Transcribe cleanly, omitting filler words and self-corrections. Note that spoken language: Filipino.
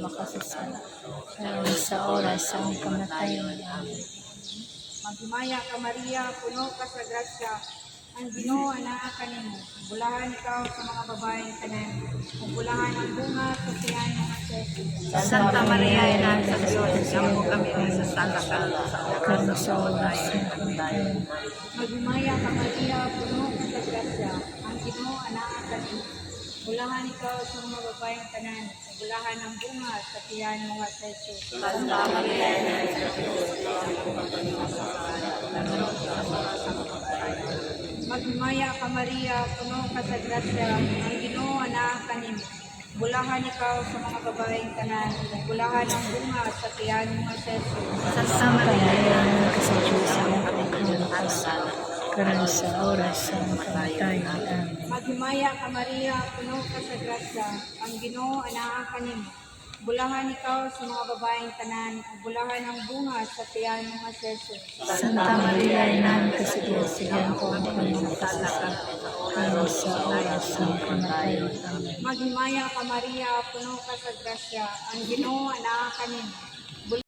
makasasala. Ngayon sa oras ng kamatayan. Amen. Maghimaya ka Maria, puno ka sa grasya, ang Ginoo anaa kanimo. Bulahan ikaw sa mga babaeng tanan, ug bulahan ang bunga sa tiyan mga Jesus. Santa Maria, Ina sa Diyos, amo kami sa salakan sa oras Karon sa oras ng kamatayan. Maghimaya ka Maria, puno ka sa grasya, ang Ginoo anaa kanimo. Bulahan ikaw sa mga babaeng tanan, ug bulahan ang bunga sa tiyan mga Jesus. Santa Maria, Ina sa Diyos, Maghimaya ka Maria, puno ka sa grasya, ang Ginoo anaa kanimo. Bulahan ikaw sa mga babaeng tanan, ug bulahan ang bunga sa tiyan mga Jesus. Santa Maria, Maria, Ina sa Diyos, ang kapagkakas. Karon sa oras ng kamatayan. Amen. Maghimaya ka Maria, puno ka sa grasya, ang Ginoo anaa kanimo. Bulahan ikaw sa mga babaeng tanan, ug bulahan ang bunga sa tiyan mga Jesus. Santa Maria, Ina sa Diyos, ang kapagkakas. Karon sa oras ng kamatayan. Amen. Maghimaya ka Maria, puno ka sa grasya, ang Ginoo anaa kanimo.